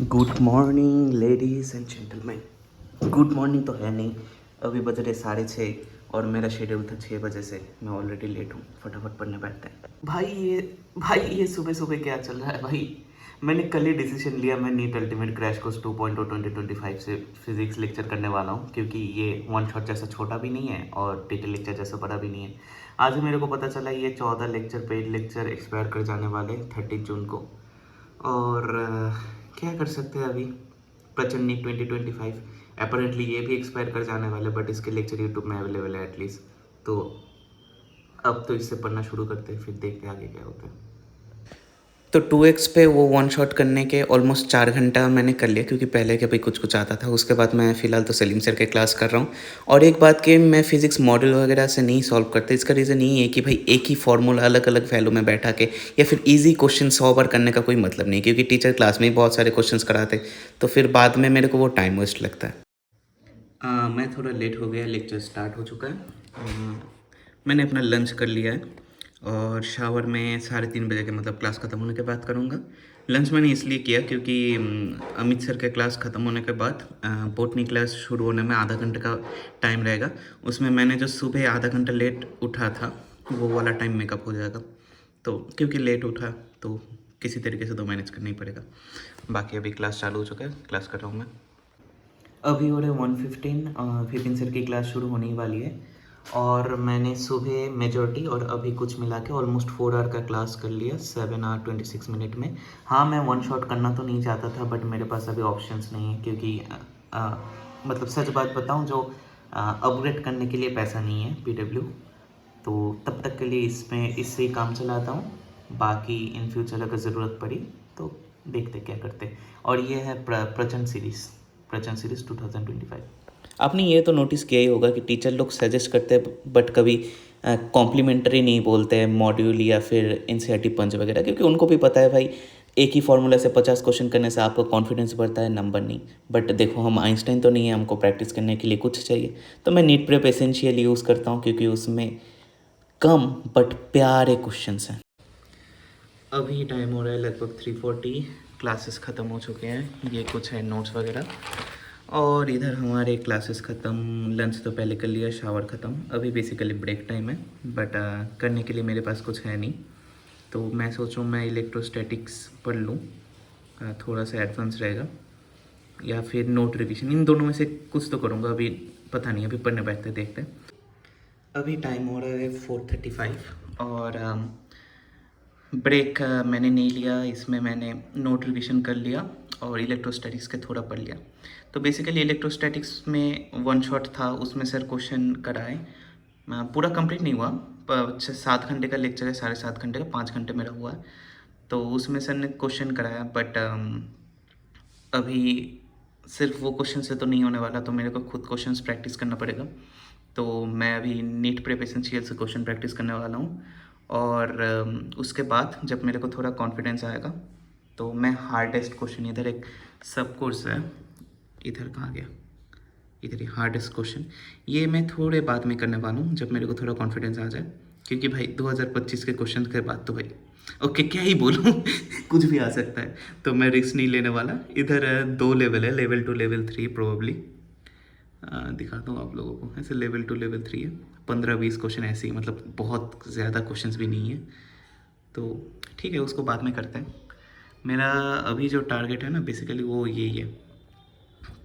Good morning ladies and gentleman. Good morning तो है नहीं, अभी बज रहे 6:30 और मेरा शेड्यूल था 6 बजे से। मैं ऑलरेडी लेट हूँ, फटाफट पढ़ने बैठते हैं। भाई ये सुबह सुबह क्या चल रहा है भाई। मैंने कल ही डिसीजन लिया, मैं नीट अल्टीमेट क्रैश कोर्स 2.0 2025 से फिजिक्स लेक्चर करने वाला हूँ, क्योंकि ये वन शॉट जैसा छोटा भी नहीं है और डिटेल लेक्चर जैसा बड़ा भी नहीं है। आज ही मेरे को पता चला ये 14 लेक्चर पेड लेक्चर एक्सपायर कर जाने वाले 30 जून को। और क्या कर सकते हैं अभी। प्रचंड नीट 2025 अपेरेंटली ये भी एक्सपायर कर जाने वाले, बट इसके लेक्चर यूट्यूब में अवेलेबल है एटलीस्ट। तो अब तो इससे पढ़ना शुरू करते हैं, फिर देखते हैं आगे क्या होता है। तो 2x पे वो वन शॉट करने के ऑलमोस्ट 4 घंटा मैंने कर लिया, क्योंकि पहले के भाई कुछ कुछ आता था। उसके बाद मैं फ़िलहाल तो सलीम सर के क्लास कर रहा हूँ। और एक बात कि मैं फिज़िक्स मॉडल वगैरह से नहीं सॉल्व करता। इसका रीज़न यही है कि भाई एक ही फार्मूला अलग अलग वैल्यू में बैठा के या फिर ईजी क्वेश्चन 100 बार करने का कोई मतलब नहीं, क्योंकि टीचर क्लास में ही बहुत सारे क्वेश्चन कराते, तो फिर बाद में मेरे को वो टाइम वेस्ट लगता है। मैं थोड़ा लेट हो गया, लेक्चर स्टार्ट हो चुका है। मैंने अपना लंच कर लिया है और शावर में 3:30 बजे के मतलब क्लास ख़त्म होने के बाद करूँगा। लंच मैंने इसलिए किया क्योंकि अमित सर के क्लास ख़त्म होने के बाद बोटनी क्लास शुरू होने में आधा घंटे का टाइम रहेगा। उसमें मैंने जो सुबह आधा घंटा लेट उठा था वो वाला टाइम मेकअप हो जाएगा। तो क्योंकि लेट उठा तो किसी तरीके से तो मैनेज करना ही पड़ेगा। बाकी अभी क्लास चालू हो चुका है, क्लास कर रहा हूँ मैं। अभी हो रहे 1:15, विपिन सर की क्लास शुरू होने ही वाली है। और मैंने सुबह मेजॉरिटी और अभी कुछ मिला के ऑलमोस्ट 4 आवर का क्लास कर लिया 7 आवर 26 मिनट में। हाँ, मैं वन शॉट करना तो नहीं चाहता था, बट मेरे पास अभी ऑप्शंस नहीं है, क्योंकि मतलब सच बात बताऊँ, जो अपग्रेड करने के लिए पैसा नहीं है PW। तो तब तक के लिए इसमें इससे ही काम चलाता हूँ। बाकी इन फ्यूचर अगर ज़रूरत पड़ी तो देखते क्या करते। और ये है प्रचंड सीरीज़ 2025। आपने ये तो नोटिस किया ही होगा कि टीचर लोग सजेस्ट करते हैं बट कभी कॉम्प्लीमेंट्री नहीं बोलते हैं मॉड्यूल या फिर NCERT पंच वगैरह, क्योंकि उनको भी पता है भाई एक ही फार्मूला से 50 क्वेश्चन करने से आपका कॉन्फिडेंस बढ़ता है, नंबर नहीं। बट देखो, हम आइंस्टाइन तो नहीं है, हमको प्रैक्टिस करने के लिए कुछ चाहिए। तो मैं नीट प्रेप एसेंशियल यूज़ करता हूँ, क्योंकि उसमें कम बट प्यारे क्वेश्चंस हैं। अभी टाइम हो रहा है लगभग 3:40, क्लासेस ख़त्म हो चुके हैं। ये कुछ है नोट्स वगैरह, और इधर हमारे क्लासेस ख़त्म, लंच तो पहले कर लिया, शावर ख़त्म। अभी बेसिकली ब्रेक टाइम है, बट करने के लिए मेरे पास कुछ है नहीं। तो मैं सोच रहा हूँ मैं इलेक्ट्रोस्टैटिक्स पढ़ लूँ, थोड़ा सा एडवांस रहेगा, या फिर नोट रिविजन, इन दोनों में से कुछ तो करूँगा। अभी पता नहीं, अभी पढ़ने बैठते देखते हैं। अभी टाइम हो रहा है 4:35 और ब्रेक मैंने नहीं लिया। इसमें मैंने नोट रिविजन कर लिया और इलेक्ट्रोस्टैटिक्स के थोड़ा पढ़ लिया। तो बेसिकली इलेक्ट्रोस्टैटिक्स में वन शॉट था, उसमें सर क्वेश्चन कराए। पूरा कंप्लीट नहीं हुआ, 7 घंटे का लेक्चर है, 7.5 घंटे का, 5 घंटे मेरा हुआ है। तो उसमें सर ने क्वेश्चन कराया, बट अभी सिर्फ वो क्वेश्चन से तो नहीं होने वाला, तो मेरे को खुद क्वेश्चंस प्रैक्टिस करना पड़ेगा। तो मैं अभी नीट प्रेप एसेंशियल से क्वेश्चन प्रैक्टिस करने वाला हूँ। और उसके बाद जब मेरे को थोड़ा कॉन्फिडेंस आएगा तो मैं हार्डेस्ट क्वेश्चन, इधर एक सब कोर्स है, इधर कहाँ गया, इधर ही हार्डेस्ट क्वेश्चन, ये मैं थोड़े बाद में करने वाला हूँ, जब मेरे को थोड़ा कॉन्फिडेंस आ जाए। क्योंकि भाई 2025 के क्वेश्चन के बाद तो भाई ओके क्या ही बोलूँ कुछ भी आ सकता है, तो मैं रिस्क नहीं लेने वाला। इधर 2 लेवल है, लेवल 2 लेवल 3 प्रोबेबली। दिखाता हूँ आप लोगों को, ऐसे लेवल 2 लेवल 3 है, 15-20 क्वेश्चन ऐसे ही, मतलब बहुत ज़्यादा क्वेश्चंस भी नहीं है। तो ठीक है, उसको बाद में करते हैं। मेरा अभी जो टारगेट है ना बेसिकली वो यही है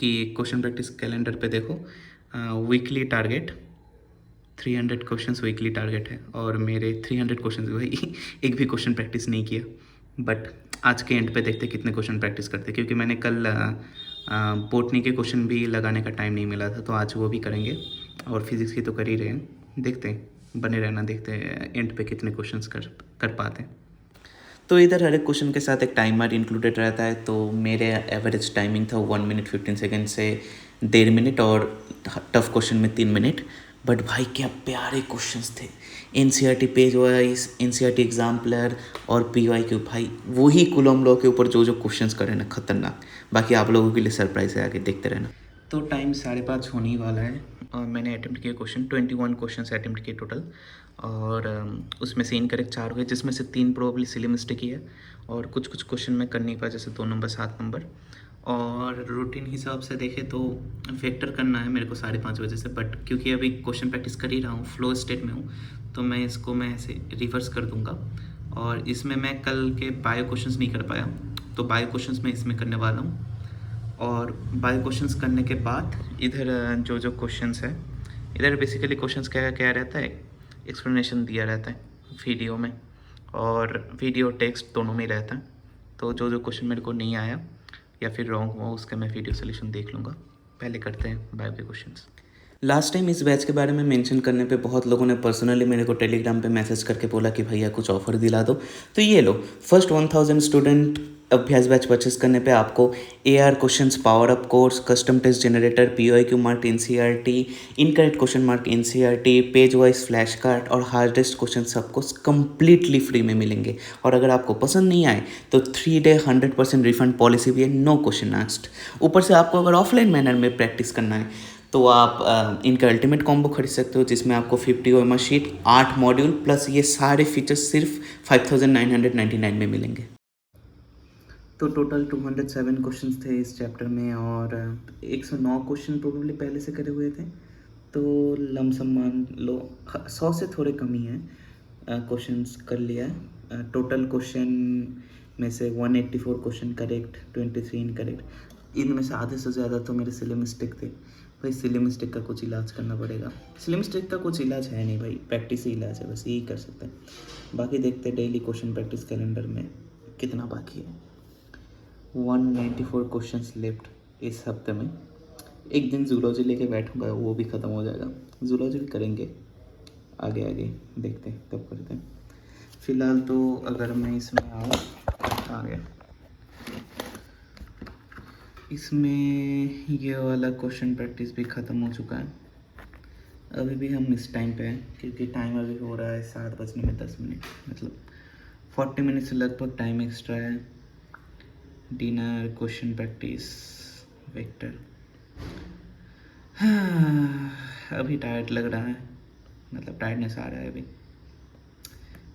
कि क्वेश्चन प्रैक्टिस कैलेंडर पे देखो, weekly target 300 questions weekly target है, और मेरे 300 क्वेश्चंस भाई एक भी क्वेश्चन प्रैक्टिस नहीं किया। बट आज के एंड पे देखते कितने क्वेश्चन प्रैक्टिस करते, क्योंकि मैंने कल बोटनी के क्वेश्चन भी लगाने का टाइम नहीं मिला था, तो आज वो भी करेंगे। और फिज़िक्स की तो कर ही रहे हैं, देखते हैं, बने रहना, देखते हैं एंड पे कितने क्वेश्चंस कर पाते हैं। तो इधर हर एक क्वेश्चन के साथ एक टाइमर इंक्लूडेड रहता है। तो मेरे एवरेज टाइमिंग था 1 मिनट 15 सेकेंड से 1.5 मिनट, और टफ क्वेश्चन में 3 मिनट। बट भाई क्या प्यारे क्वेश्चंस थे, NCERT page wise, NCERT exemplar और PYQ, भाई वही कूलम लॉ के ऊपर जो जो क्वेश्चंस करे ना, खतरनाक। बाकी आप लोगों के लिए सरप्राइज है, आगे देखते रहना। तो टाइम 5:30 होने ही वाला है, और मैंने अटैम्प्ट किया क्वेश्चन 21 क्वेश्चन अटैम्प्ट किए टोटल, और उसमें से इनकरेक्ट 4 हुए, जिसमें से 3 प्रोबेबली सिली मिस्टेक ही है और कुछ कुछ क्वेश्चन में कर नहीं पाया, जैसे 2 नंबर 7 नंबर। और रूटीन हिसाब से देखें तो वेक्टर करना है मेरे को 5:30 बजे से, बट क्योंकि अभी क्वेश्चन प्रैक्टिस कर ही रहा हूँ, फ्लो स्टेट में हूँ, तो मैं इसको ऐसे रिवर्स कर दूँगा। और इसमें मैं कल के बायो क्वेश्चंस नहीं कर पाया, तो बायो क्वेश्चंस मैं इसमें करने वाला हूँ। और बायो क्वेश्चंस करने के बाद इधर जो जो क्वेश्चंस है, इधर बेसिकली क्वेश्चंस क्या क्या रहता है, एक्सप्लेनेशन दिया रहता है वीडियो में, और वीडियो टेक्स्ट दोनों में रहता है। तो जो जो क्वेश्चन मेरे को नहीं आया या फिर रॉन्ग हुआ, उसका मैं वीडियो सोल्यूशन देख लूँगा। पहले करते हैं बायो के क्वेश्चंस। लास्ट टाइम इस बैच के बारे में मेंशन करने पे बहुत लोगों ने पर्सनली मेरे को टेलीग्राम पे मैसेज करके बोला कि भैया कुछ ऑफर दिला दो। तो ये लो, first 1000 student Abhyas batch purchase करने पे आपको AR questions, power up course, custom test generator, POIQ mark NCERT, incorrect question mark NCERT, page wise flash card और हार्डेस्ट क्वेश्चन सबको कंप्लीटली फ्री में मिलेंगे। और अगर आपको पसंद नहीं आए तो 3 डे 100% रिफंड पॉलिसी भी है, नो क्वेश्चन आस्क्ड। ऊपर से आपको अगर ऑफलाइन मैनर में प्रैक्टिस करना है तो आप इनका अल्टीमेट कॉम्बो खरीद सकते हो, जिसमें आपको 50 OMR शीट, 8 मॉड्यूल प्लस ये सारे फीचर्स सिर्फ 5999 में मिलेंगे। तो टोटल 207 क्वेश्चंस थे इस चैप्टर में, और 109 क्वेश्चन प्रोबेबली पहले से करे हुए थे, तो लमसम मान लो 100 से थोड़े कम ही हैं क्वेश्चंस कर लिया है। टोटल क्वेश्चन में से 184 क्वेश्चन करेक्ट, 23 इनकरेक्ट। इनमें से आधे से ज़्यादा तो मेरे सिली मिस्टेक थे। भाई सिली मिस्टेक का कुछ इलाज करना पड़ेगा। सिली मिस्टेक का कुछ इलाज है नहीं भाई, प्रैक्टिस ही इलाज है, बस यही कर सकते हैं। बाकी देखते हैं डेली क्वेश्चन प्रैक्टिस कैलेंडर में कितना बाकी है। 194 क्वेश्चंस लेफ्ट इस हफ्ते में। एक दिन जूलॉजी लेके बैठूंगा, वो भी ख़त्म हो जाएगा। जूलॉजी भी करेंगे आगे आगे, देखते हैं कब करते हैं। फ़िलहाल तो अगर मैं इसमें आऊँ, आ गया इसमें, ये वाला क्वेश्चन प्रैक्टिस भी ख़त्म हो चुका है। अभी भी हम इस टाइम पे हैं, क्योंकि टाइम अभी हो रहा है 7 बजने में 10 मिनट, मतलब 40 मिनट से लगभग टाइम एक्स्ट्रा है। Dinner, question practice, vector. अभी टायर्ड लग रहा है, मतलब टायर्डनेस आ रहा है अभी।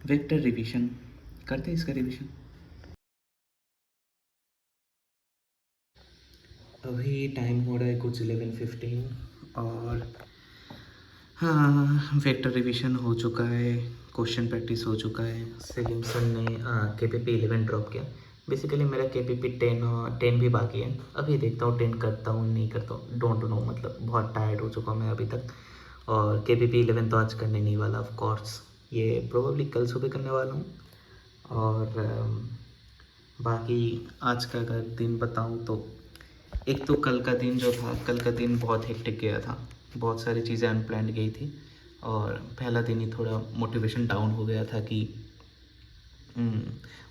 वेक्टर रिवीजन करते हैं, इसका रिवीजन। अभी टाइम हो रहा है कुछ 11:15 और हाँ, वेक्टर रिवीजन हो चुका है, क्वेश्चन प्रैक्टिस हो चुका है। सलीम सर ने KPP 11 ड्रॉप किया। बेसिकली मेरा KPP 10 भी बाकी है। अभी देखता हूँ 10 करता हूँ नहीं करता हूँ, डोंट नो, मतलब बहुत टायर्ड हो चुका हूँ मैं अभी तक। और KPP 11 तो आज करने नहीं वाला, ऑफ कोर्स ये प्रोबेबली कल सुबह करने वाला हूँ। और बाकी आज का अगर दिन बताऊँ तो एक तो कल का दिन जो था, कल का दिन बहुत हेक्टिक गया था, बहुत सारी चीज़ें अनप्लान्ड गई थी। और पहला दिन ही थोड़ा मोटिवेशन डाउन हो गया था कि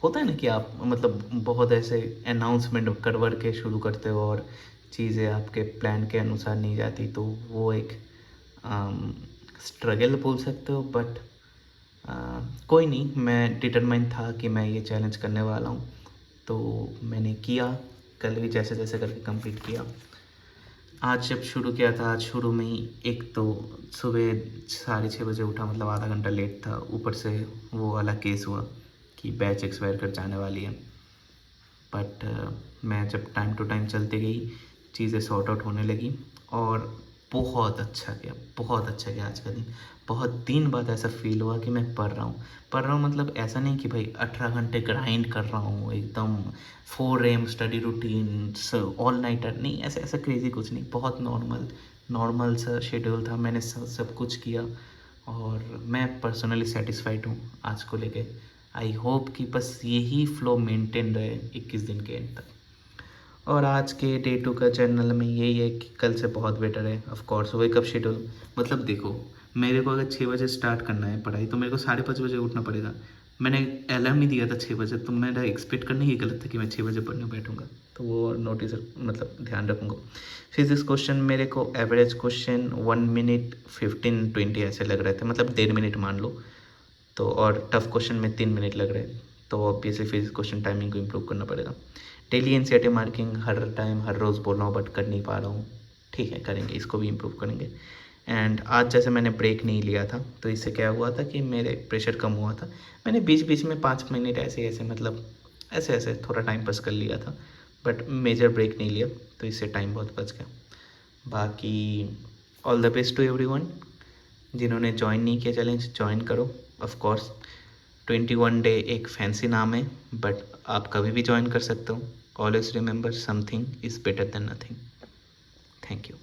होता है ना कि आप मतलब बहुत ऐसे अनाउंसमेंट करवर के शुरू करते हो और चीज़ें आपके प्लान के अनुसार नहीं जाती, तो वो एक स्ट्रगल बोल सकते हो। बट कोई नहीं, मैं डिटरमाइन था कि मैं ये चैलेंज करने वाला हूँ, तो मैंने किया। कल भी जैसे तैसे करके कंप्लीट किया। आज जब शुरू किया था, आज शुरू में ही एक तो सुबह 6:30 बजे उठा, मतलब आधा घंटा लेट था। ऊपर से वो वाला केस हुआ कि बैच एक्सपायर कर जाने वाली है। बट मैं जब टाइम टू टाइम चलती गई, चीज़ें सॉर्ट आउट होने लगी और बहुत अच्छा गया, बहुत अच्छा गया आज का दिन। बहुत दिन बाद ऐसा फील हुआ कि मैं पढ़ रहा हूँ, मतलब ऐसा नहीं कि भाई 18 घंटे ग्राइंड कर रहा हूँ एकदम 4 AM study routine, all nighter नहीं, ऐसा ऐसा क्रेजी कुछ नहीं, बहुत नॉर्मल सा शेड्यूल था। मैंने सब कुछ किया और मैं पर्सनली सेटिस्फाइड हूँ आज को लेके। आई होप कि बस यही फ्लो मेंटेन रहे 21 दिन के एंड तक। और आज के डे 2 का जर्नल में यही है कि कल से बहुत बेटर है। ऑफ कोर्स वेकअप शेड्यूल, मतलब देखो, मेरे को अगर 6 बजे स्टार्ट करना है पढ़ाई, तो मेरे को 5:30 बजे उठना पड़ेगा। मैंने अलार्म ही दिया था 6 बजे, तो मेरा एक्सपेक्ट करना ही गलत था कि मैं 6 बजे पढ़ने बैठूंगा, तो वो नोटिस मतलब ध्यान रखूँगा। फिजिक्स क्वेश्चन मेरे को एवरेज क्वेश्चन 1 मिनट 15-20 ऐसे लग रहे थे, मतलब 1.5 मिनट मान लो। तो और टफ क्वेश्चन में 3 मिनट लग रहे हैं, तो ऑब्वियसली फिजिक्स क्वेश्चन टाइमिंग को इम्प्रूव करना पड़ेगा। डेली NCERT मार्किंग हर टाइम हर रोज़ बोल रहा हूँ, बट कर नहीं पा रहा हूँ। ठीक है, करेंगे, इसको भी इम्प्रूव करेंगे। एंड आज जैसे मैंने ब्रेक नहीं लिया था तो इससे क्या हुआ था कि मेरे प्रेशर कम हुआ था। मैंने बीच बीच में 5 मिनट ऐसे ऐसे मतलब ऐसे ऐसे थोड़ा टाइम पास कर लिया था, बट मेजर ब्रेक नहीं लिया, तो इससे टाइम बहुत बच गया। बाकी all the best to everyone. जिन्होंने ज्वाइन नहीं किया चैलेंज, ज्वाइन करो। ऑफ कोर्स 21 डे एक फैंसी नाम है, बट आप कभी भी ज्वाइन कर सकते हो। Always remember, something is better than nothing. Thank you.